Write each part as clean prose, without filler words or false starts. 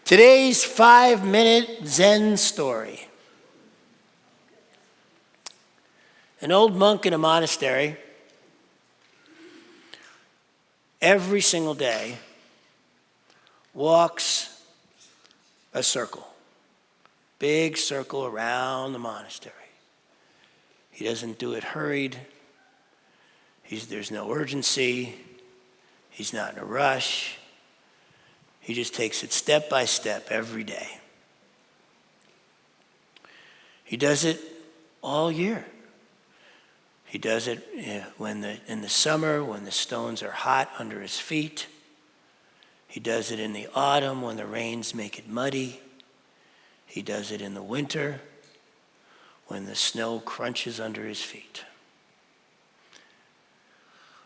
Today's 5-minute Zen story. An old monk in a monastery, every single day, walks a circle, big circle around the monastery. He doesn't do it hurried. There's no urgency. He's not in a rush. He just takes it step by step every day. He does it all year. He does it in the summer when the stones are hot under his feet. He does it in the autumn when the rains make it muddy. He does it in the winter when the snow crunches under his feet.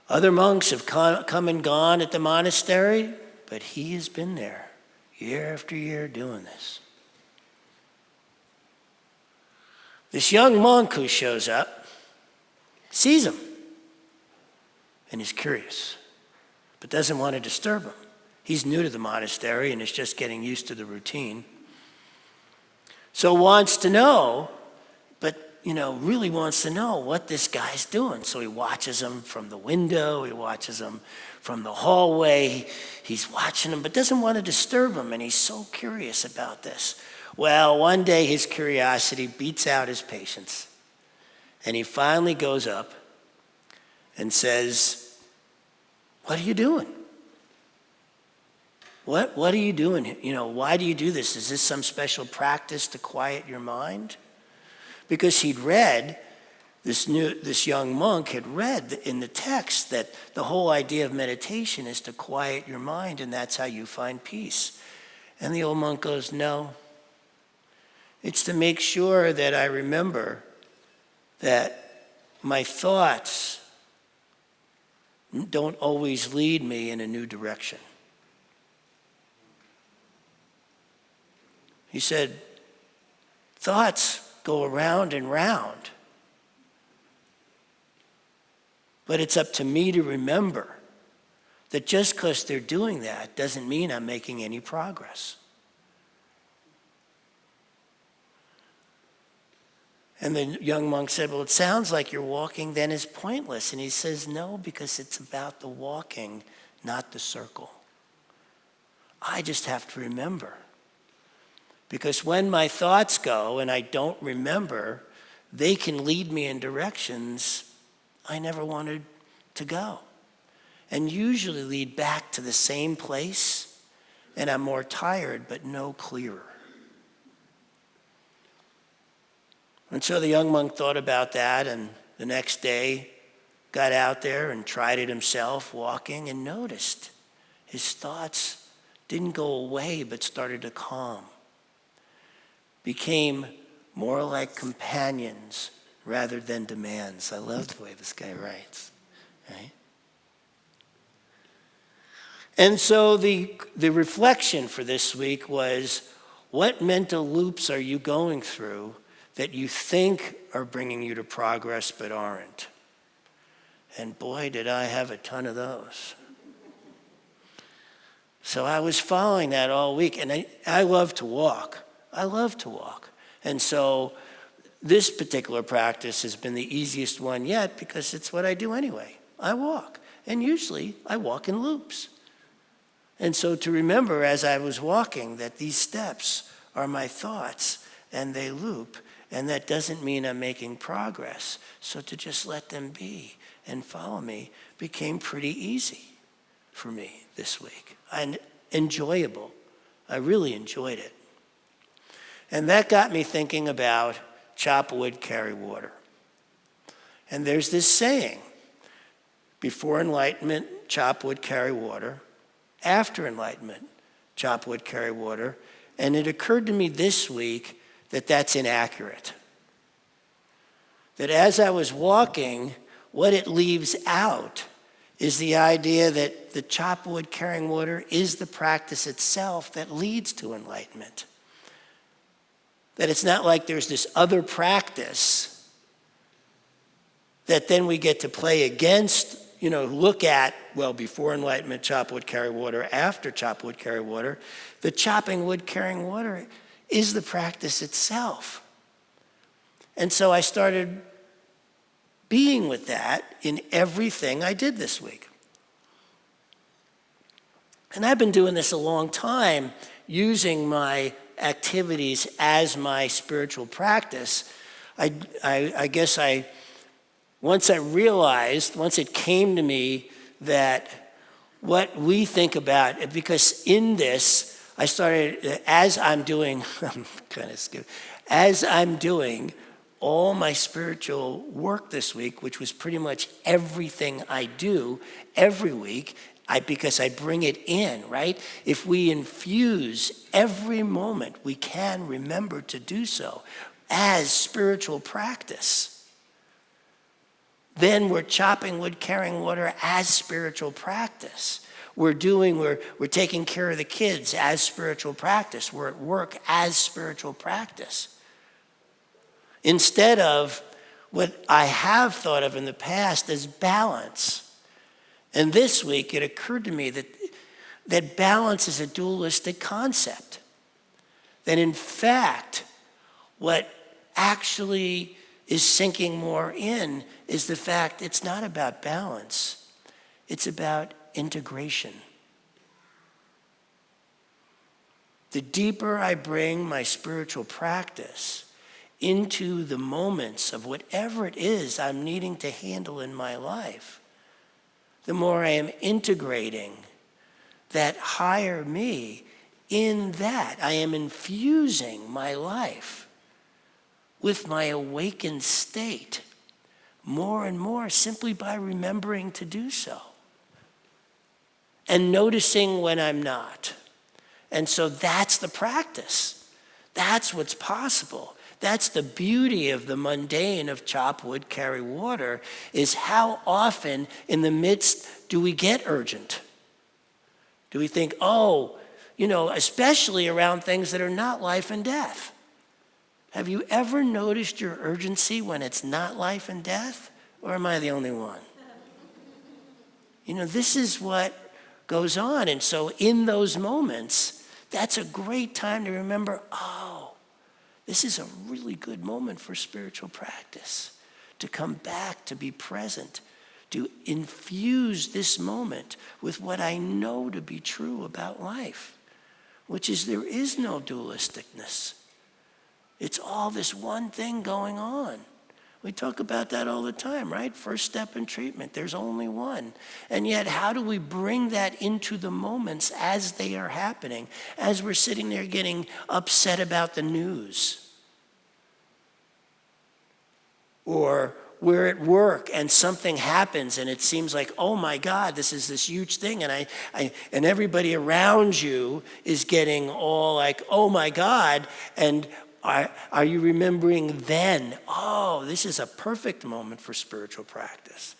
Other monks have come and gone at the monastery, but he has been there year after year doing this. This young monk who shows up sees him and is curious, but doesn't want to disturb him. He's new to the monastery and is just getting used to the routine. So wants to know, but really wants to know what this guy's doing. So he watches him from the window, he watches him from the hallway. He's watching him, but doesn't want to disturb him, and he's so curious about this. Well, one day his curiosity beats out his patience, and he finally goes up and says, "What are you doing? What are you doing? Why do you do this? Is this some special practice to quiet your mind?" Because he'd read, this young monk had read in the text that the whole idea of meditation is to quiet your mind, and that's how you find peace. And the old monk goes, "No, it's to make sure that I remember that my thoughts don't always lead me in a new direction." He said, thoughts go around and round, but it's up to me to remember that just because they're doing that doesn't mean I'm making any progress. And the young monk said, "Well, it sounds like your walking then is pointless." And he says, "No, because it's about the walking, not the circle. I just have to remember. Because when my thoughts go and I don't remember, they can lead me in directions I never wanted to go, and usually lead back to the same place, and I'm more tired but no clearer." And so the young monk thought about that, and the next day got out there and tried it himself, walking, and noticed his thoughts didn't go away but started to calm. Became more like companions rather than demands. I love the way this guy writes, right? And so the reflection for this week was, what mental loops are you going through that you think are bringing you to progress but aren't? And boy, did I have a ton of those. So I was following that all week, and I love to walk. I love to walk. And so this particular practice has been the easiest one yet because it's what I do anyway. I walk. And usually I walk in loops. And so to remember as I was walking that these steps are my thoughts and they loop, and that doesn't mean I'm making progress. So to just let them be and follow me became pretty easy for me this week. And enjoyable. I really enjoyed it. And that got me thinking about chop wood, carry water. And there's this saying, before enlightenment, chop wood, carry water. After enlightenment, chop wood, carry water. And it occurred to me this week that that's inaccurate. That as I was walking, what it leaves out is the idea that the chop wood, carrying water is the practice itself that leads to enlightenment. That it's not like there's this other practice that then we get to play against look at, well, before enlightenment, chop wood, carry water, after chop wood, carry water, the chopping wood, carrying water is the practice itself. And so I started being with that in everything I did this week. And I've been doing this a long time, using my activities as my spiritual practice. I guess once it came to me that what we think about, because in this, I started, as I'm doing all my spiritual work this week, which was pretty much everything I do every week, because I bring it in, right? If we infuse every moment, we can remember to do so as spiritual practice. Then we're chopping wood, carrying water as spiritual practice. We're taking care of the kids as spiritual practice. We're at work as spiritual practice. Instead of what I have thought of in the past as balance. And this week it occurred to me that balance is a dualistic concept. That in fact, what actually is sinking more in is the fact it's not about balance. It's about integration. The deeper I bring my spiritual practice into the moments of whatever it is I'm needing to handle in my life, the more I am integrating that higher me in that. I am infusing my life with my awakened state more and more simply by remembering to do so and noticing when I'm not. And so that's the practice. That's what's possible. That's the beauty of the mundane of chop wood, carry water, is how often in the midst do we get urgent? Do we think, especially around things that are not life and death. Have you ever noticed your urgency when it's not life and death? Or am I the only one? This is what goes on. And so in those moments, that's a great time to remember, this is a really good moment for spiritual practice. To come back, to be present, to infuse this moment with what I know to be true about life, which is there is no dualisticness. It's all this one thing going on. We talk about that all the time, right? First step in treatment, there's only one. And yet, how do we bring that into the moments as they are happening, as we're sitting there getting upset about the news? Or we're at work and something happens and it seems like, oh my God, this is this huge thing, and and everybody around you is getting all like, oh my God, and are you remembering then, this is a perfect moment for spiritual practice?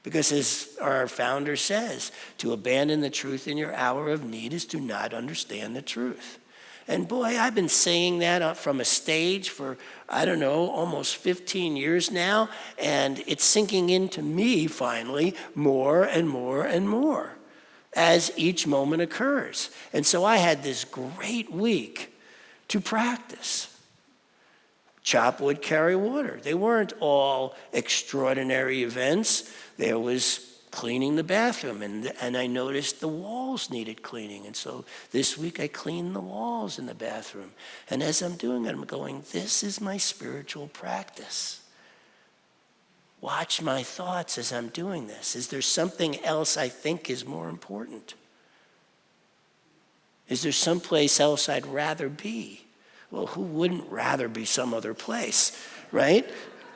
Because as our founder says, to abandon the truth in your hour of need is to not understand the truth. And boy, I've been saying that from a stage for, almost 15 years now, and it's sinking into me finally more and more and more as each moment occurs. And so I had this great week to practice. Chop wood, carry water. They weren't all extraordinary events. There was cleaning the bathroom, and I noticed the walls needed cleaning. And so this week I cleaned the walls in the bathroom. And as I'm doing it, I'm going, this is my spiritual practice. Watch my thoughts as I'm doing this. Is there something else I think is more important? Is there someplace else I'd rather be? Well, who wouldn't rather be some other place, right?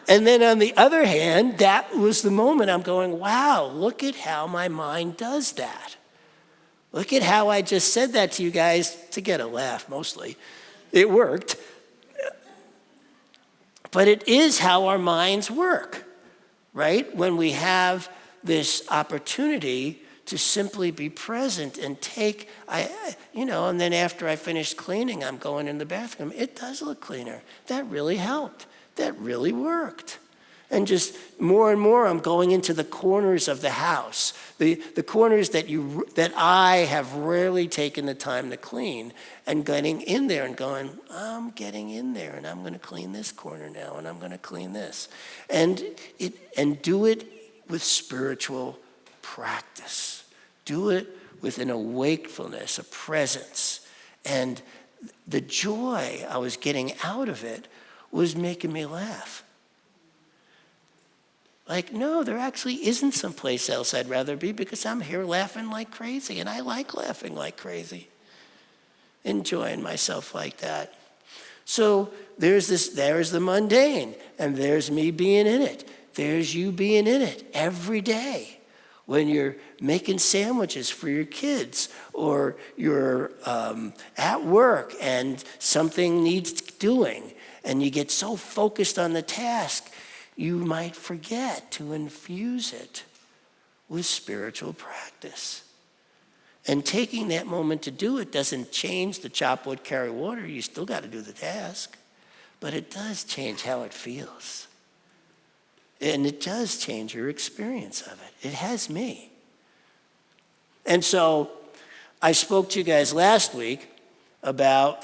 And then on the other hand, that was the moment I'm going, wow, look at how my mind does that. Look at how I just said that to you guys to get a laugh, mostly. It worked. But it is how our minds work, right? When we have this opportunity to simply be present and take, and then after I finish cleaning, I'm going in the bathroom. It does look cleaner. That really helped. That really worked. And just more and more, I'm going into the corners of the house, the corners that I have rarely taken the time to clean, and getting in there and going, I'm getting in there, and I'm going to clean this corner now, and I'm going to clean this. And do it with spiritual practice. Do it with an awakefulness, a presence. And the joy I was getting out of it was making me laugh. Like, no, there actually isn't someplace else I'd rather be, because I'm here laughing like crazy, and I like laughing like crazy, enjoying myself like that. So there's the mundane, and there's me being in it. There's you being in it every day when you're making sandwiches for your kids, or you're at work and something needs doing, and you get so focused on the task, you might forget to infuse it with spiritual practice. And taking that moment to do it doesn't change the chop wood, carry water. You still got to do the task. But it does change how it feels. And it does change your experience of it. It has me. And so I spoke to you guys last week about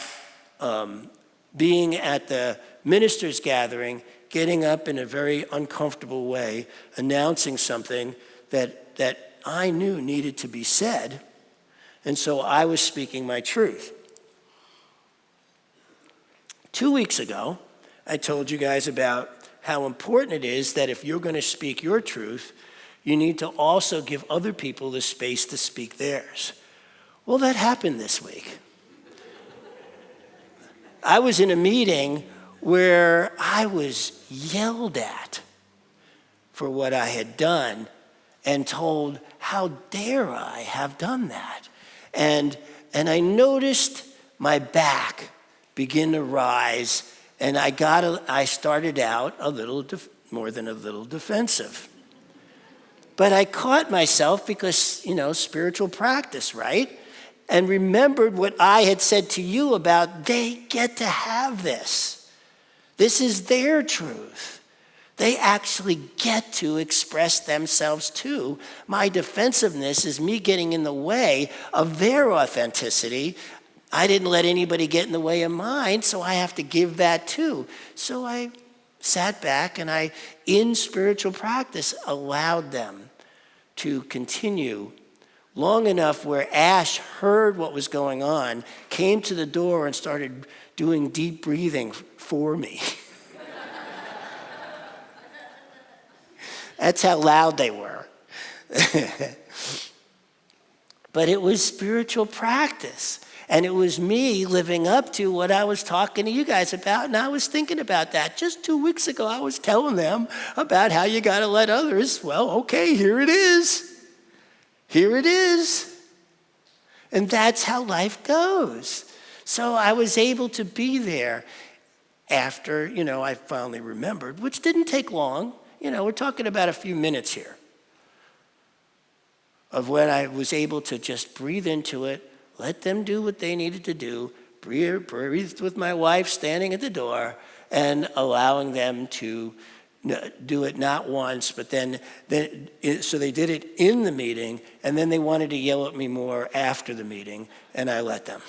being at the ministers' gathering, getting up in a very uncomfortable way, announcing something that I knew needed to be said. And so I was speaking my truth. 2 weeks ago, I told you guys about how important it is that if you're going to speak your truth, you need to also give other people the space to speak theirs. Well, that happened this week. I was in a meeting where I was yelled at for what I had done and told, how dare I have done that? And I noticed my back begin to rise, and I started out a little more than a little defensive. But I caught myself because, spiritual practice, right? And remembered what I had said to you about they get to have this. This is their truth. They actually get to express themselves too. My defensiveness is me getting in the way of their authenticity. I didn't let anybody get in the way of mine, so I have to give that too. So I sat back and I, in spiritual practice, allowed them to continue long enough where Ash heard what was going on, came to the door and started doing deep breathing for me. That's how loud they were. But it was spiritual practice. And it was me living up to what I was talking to you guys about. And I was thinking about that. Just 2 weeks ago, I was telling them about how you got to let others. Well, okay, here it is. Here it is. And that's how life goes. So I was able to be there after, I finally remembered, which didn't take long. We're talking about a few minutes here of when I was able to just breathe into it, let them do what they needed to do, breathed with my wife standing at the door, and allowing them to do it not once, but then so they did it in the meeting, and then they wanted to yell at me more after the meeting, and I let them.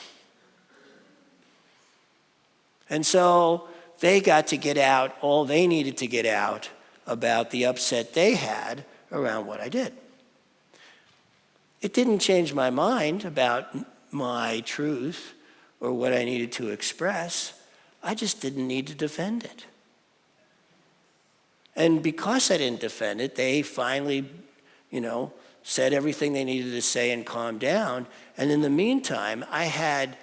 And so they got to get out all they needed to get out about the upset they had around what I did. It didn't change my mind about my truth or what I needed to express. I just didn't need to defend it. And because I didn't defend it, they finally, said everything they needed to say and calmed down. And in the meantime, I had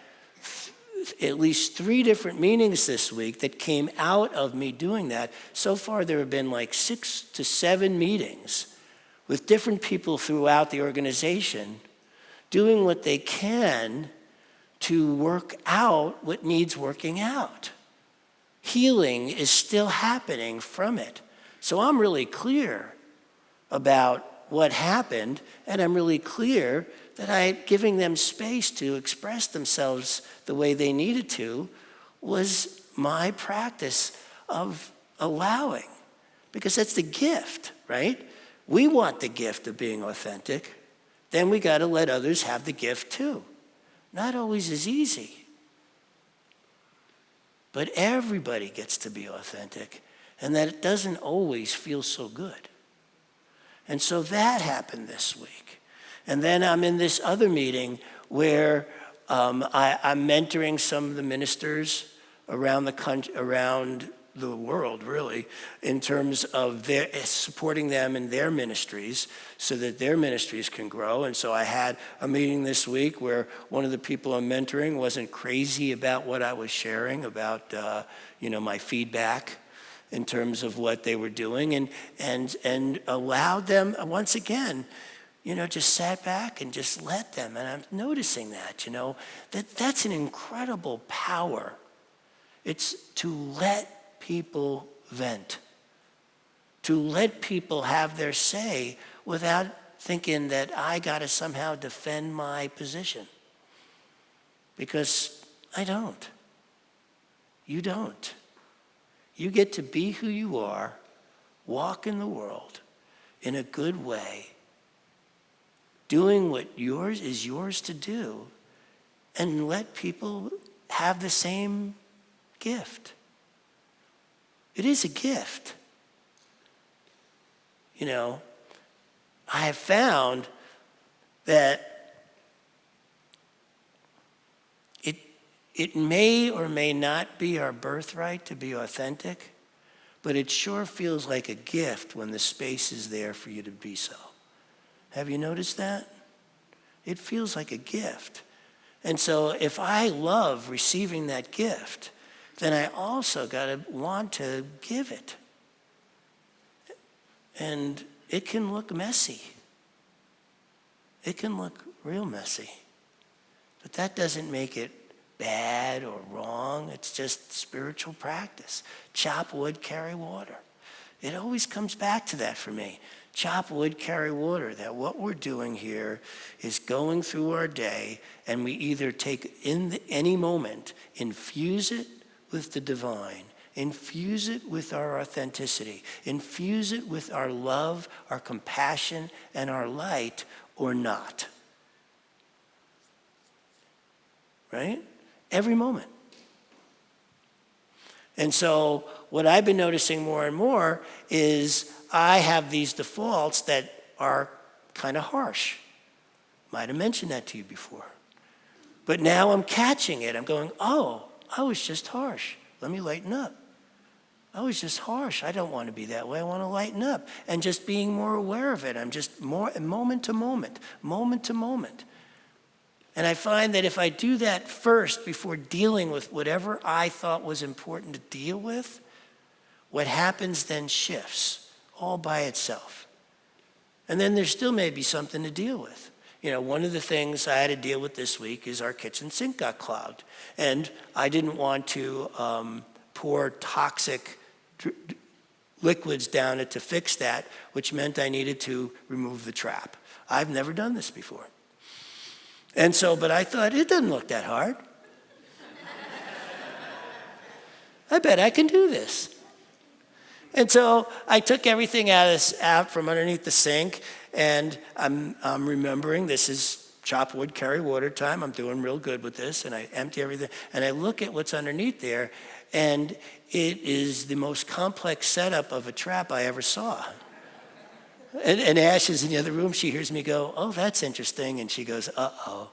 at least 3 different meetings this week that came out of me doing that. So far, there have been like 6 to 7 meetings with different people throughout the organization doing what they can to work out what needs working out. Healing is still happening from it. So I'm really clear about what happened, and I'm really clear that I'm giving them space to express themselves the way they needed to was my practice of allowing because that's the gift, right? We want the gift of being authentic. Then we got to let others have the gift too. Not always as easy. But everybody gets to be authentic, and that it doesn't always feel so good. And so that happened this week. And then I'm in this other meeting where I'm mentoring some of the ministers around the country, around the world, really, in terms of supporting them in their ministries so that their ministries can grow. And so I had a meeting this week where one of the people I'm mentoring wasn't crazy about what I was sharing about, my feedback in terms of what they were doing, and allowed them, once again, just sat back and just let them. And I'm noticing that, that's an incredible power. It's to let people vent, to let people have their say without thinking that I got to somehow defend my position. Because I don't. You don't. You get to be who you are, walk in the world in a good way, doing what is yours to do, and let people have the same gift. It is a gift. I have found that it may or may not be our birthright to be authentic, but it sure feels like a gift when the space is there for you to be so. Have you noticed that? It feels like a gift. And so if I love receiving that gift, then I also got to want to give it. And it can look messy. It can look real messy. But that doesn't make it bad or wrong. It's just spiritual practice. Chop wood, carry water. It always comes back to that for me. Chop wood, carry water. That what we're doing here is going through our day, and we either take in any moment, infuse it with the divine, infuse it with our authenticity, infuse it with our love, our compassion, and our light, or not. Right? Every moment. And so what I've been noticing more and more is I have these defaults that are kind of harsh. Might have mentioned that to you before. But now I'm catching it. I'm going, oh, I was just harsh. Let me lighten up. I was just harsh. I don't want to be that way. I want to lighten up. And just being more aware of it. I'm just more moment to moment, moment to moment. And I find that if I do that first before dealing with whatever I thought was important to deal with, what happens then shifts all by itself. And then there still may be something to deal with. One of the things I had to deal with this week is our kitchen sink got clogged. And I didn't want to pour toxic liquids down it to fix that, which meant I needed to remove the trap. I've never done this before. And so, but I thought, it doesn't look that hard. I bet I can do this. And so I took everything out from underneath the sink, and I'm remembering this is chop wood, carry water time. I'm doing real good with this, and I empty everything. And I look at what's underneath there, and it is the most complex setup of a trap I ever saw. And Ash is in the other room. She hears me go, oh, that's interesting. And she goes, uh-oh.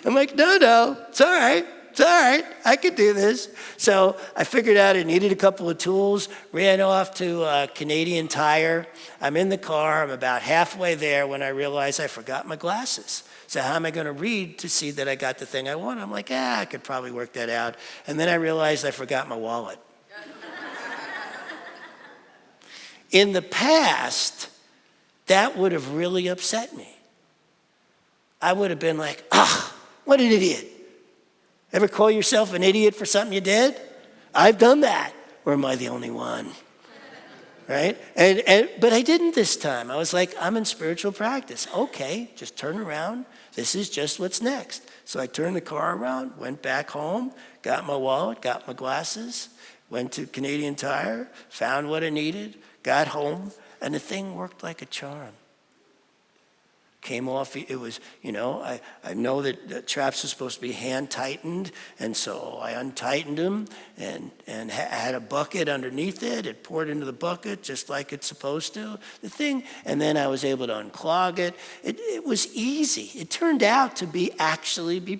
I'm like, no, it's all right. It's all right. I could do this. So I figured out I needed a couple of tools, ran off to Canadian Tire. I'm in the car. I'm about halfway there when I realize I forgot my glasses. So how am I going to read to see that I got the thing I want? I'm like, I could probably work that out. And then I realized I forgot my wallet. In the past, that would have really upset me. I would have been like, what an idiot. Ever call yourself an idiot for something you did? I've done that. Or am I the only one? right? But I didn't this time. I was like, I'm in spiritual practice. Okay, just turn around. This is just what's next. So I turned the car around, went back home, got my wallet, got my glasses, went to Canadian Tire, found what I needed, got home, and the thing worked like a charm. Came off, it was, I know that the traps are supposed to be hand tightened, and so I untightened them and had a bucket underneath it. It poured into the bucket just like it's supposed to, the thing, and then I was able to unclog it. It was easy. It turned out to be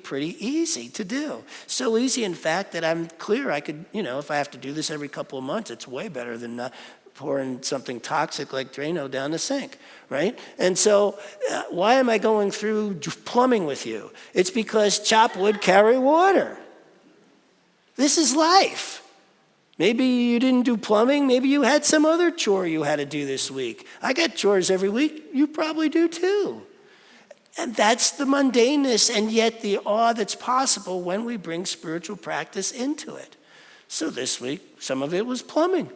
pretty easy to do. So easy, in fact, that I'm clear I could, if I have to do this every couple of months, it's way better than pouring something toxic like Drano down the sink, right? And so why am I going through plumbing with you? It's because chop wood, carry water. This is life. Maybe you didn't do plumbing. Maybe you had some other chore you had to do this week. I got chores every week. You probably do too. And that's the mundaneness and yet the awe that's possible when we bring spiritual practice into it. So this week, some of it was plumbing.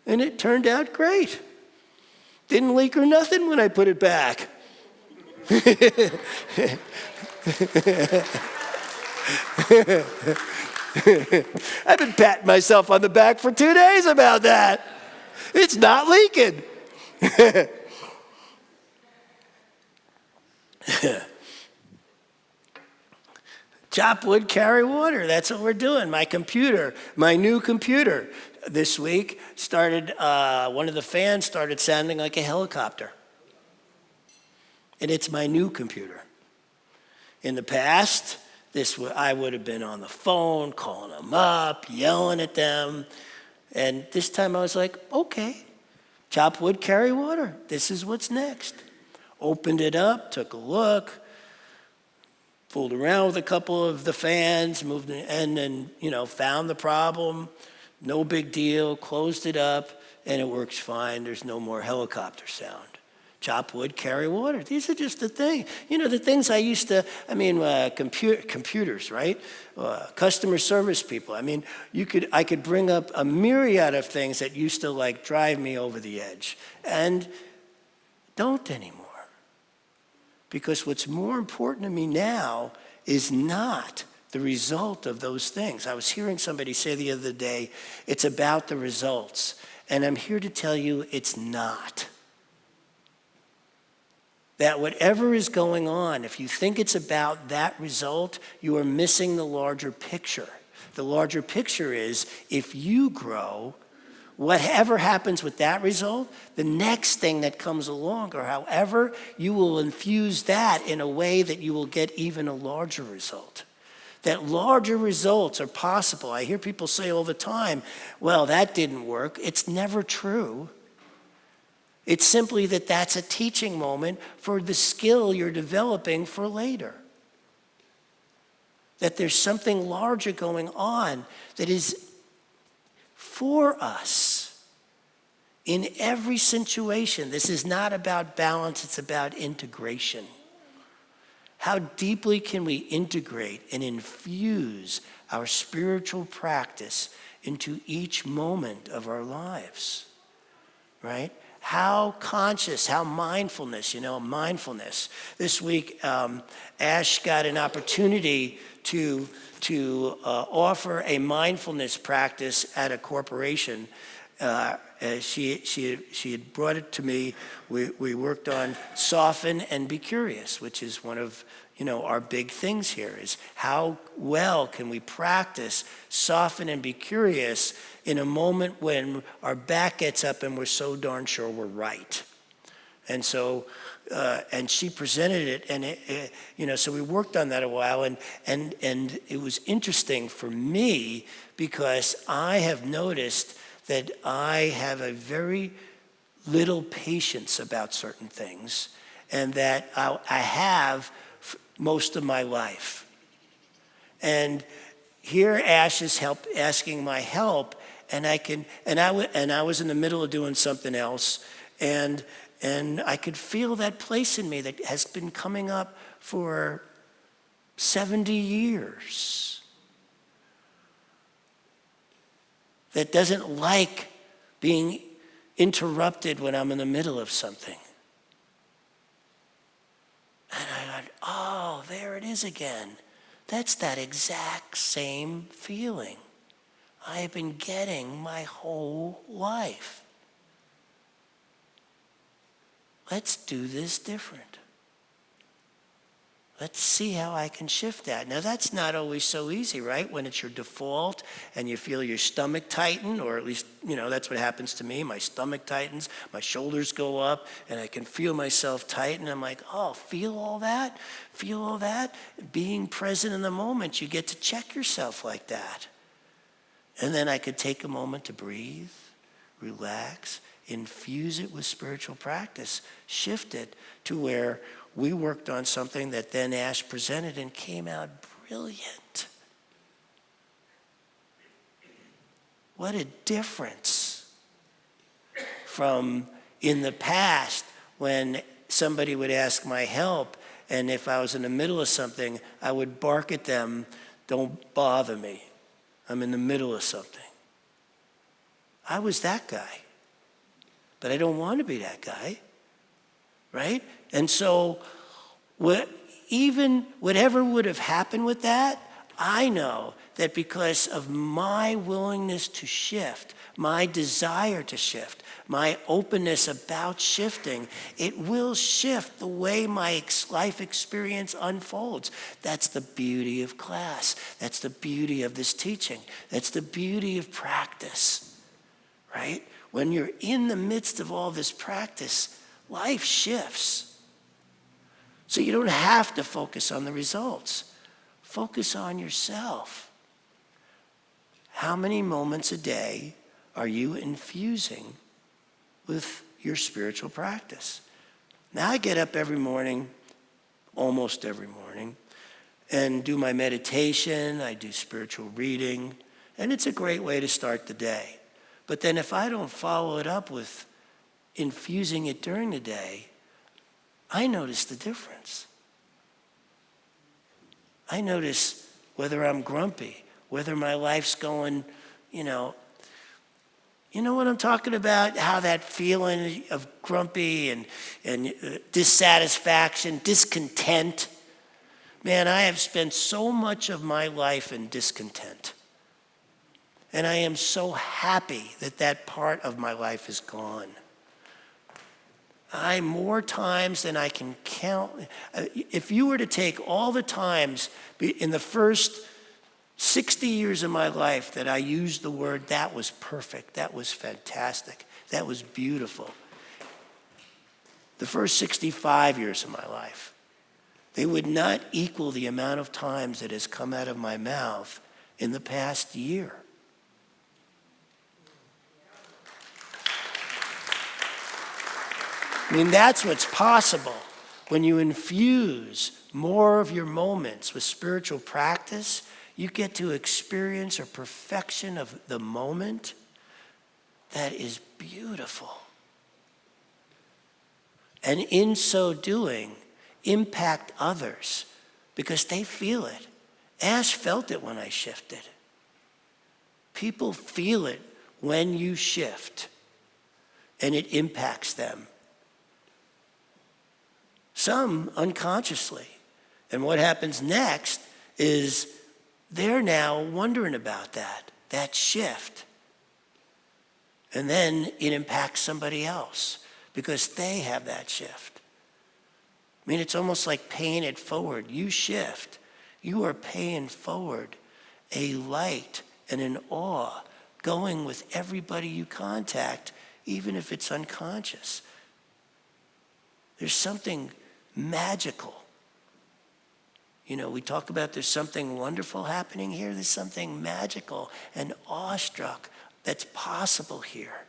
And it turned out great. Didn't leak or nothing when I put it back. I've been patting myself on the back for 2 days about that. It's not leaking. Chop wood, carry water. That's what we're doing. My new computer this week started, one of the fans started sounding like a helicopter. And it's my new computer. In the past, I would have been on the phone, calling them up, yelling at them. And this time I was like, okay, chop wood, carry water. This is what's next. Opened it up, took a look, fooled around with a couple of the fans, moved in, and then, found the problem. No big deal, closed it up, and it works fine. There's no more helicopter sound. Chop wood, carry water. These are just the things. The things I used to, computers, right? Customer service people. I could bring up a myriad of things that used to drive me over the edge. And don't anymore. Because what's more important to me now is not the result of those things. I was hearing somebody say the other day, it's about the results. And I'm here to tell you it's not. That whatever is going on, if you think it's about that result, you are missing the larger picture. The larger picture is if you grow, whatever happens with that result, the next thing that comes along, or however, you will infuse that in a way that you will get even a larger result. That larger results are possible. I hear people say all the time, well, that didn't work. It's never true. It's simply that that's a teaching moment for the skill you're developing for later. That there's something larger going on that is for us in every situation. This is not about balance, it's about integration. How deeply can we integrate and infuse our spiritual practice into each moment of our lives, right? How conscious, how mindfulness. This week, Ash got an opportunity to offer a mindfulness practice at a corporation. She had brought it to me. We worked on soften and be curious, which is one of our big things here, is how well can we practice soften and be curious in a moment when our back gets up and we're so darn sure we're right. And so, and she presented it, and so we worked on that a while, and it was interesting for me because I have noticed that I have a very little patience about certain things, and that I have most of my life. And here Ash is asking my help, and I was in the middle of doing something else, and I could feel that place in me that has been coming up for 70 years. That doesn't like being interrupted when I'm in the middle of something. And I went, oh, there it is again. That's that exact same feeling I have been getting my whole life. Let's do this different. Let's see how I can shift that. Now, that's not always so easy, right? When it's your default and you feel your stomach tighten, or at least, that's what happens to me. My stomach tightens, my shoulders go up, and I can feel myself tighten. I'm like, oh, feel all that? Feel all that? Being present in the moment, you get to check yourself like that. And then I could take a moment to breathe, relax, infuse it with spiritual practice, shift it to where we worked on something that then Ash presented and came out brilliant. What a difference from in the past when somebody would ask my help, and if I was in the middle of something, I would bark at them, don't bother me. I'm in the middle of something. I was that guy, but I don't want to be that guy, right? And so whatever would have happened with that, I know that because of my willingness to shift, my desire to shift, my openness about shifting, it will shift the way my life experience unfolds. That's the beauty of class. That's the beauty of this teaching. That's the beauty of practice, right? When you're in the midst of all this practice, life shifts. So you don't have to focus on the results. Focus on yourself. How many moments a day are you infusing with your spiritual practice? Now I get up every morning, almost every morning, and do my meditation. I do spiritual reading, and it's a great way to start the day. But then if I don't follow it up with infusing it during the day, I notice the difference. I notice whether I'm grumpy, whether my life's going, you know what I'm talking about? How that feeling of grumpy and dissatisfaction, discontent. Man, I have spent so much of my life in discontent. And I am so happy that that part of my life is gone. More times than I can count. If you were to take all the times in the first 60 years of my life that I used the word, that was perfect, that was fantastic, that was beautiful. The first 65 years of my life, they would not equal the amount of times that has come out of my mouth in the past year. I mean, that's what's possible when you infuse more of your moments with spiritual practice. You get to experience a perfection of the moment that is beautiful. And in so doing, impact others because they feel it. Ash felt it when I shifted. People feel it when you shift, and it impacts them. Some unconsciously. And what happens next is they're now wondering about that shift. And then it impacts somebody else because they have that shift. I mean, it's almost like paying it forward. You shift. You are paying forward a light and an awe going with everybody you contact, even if it's unconscious. There's something magical. We talk about there's something wonderful happening here. There's something magical and awestruck that's possible here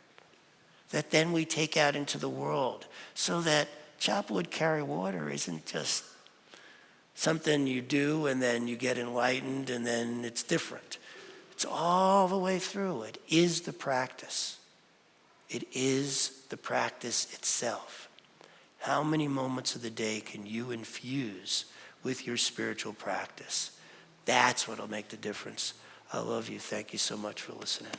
that then we take out into the world so that chop wood, carry water isn't just something you do and then you get enlightened and then it's different. It's all the way through. It is the practice. It is the practice itself. How many moments of the day can you infuse with your spiritual practice? That's what will make the difference. I love you. Thank you so much for listening.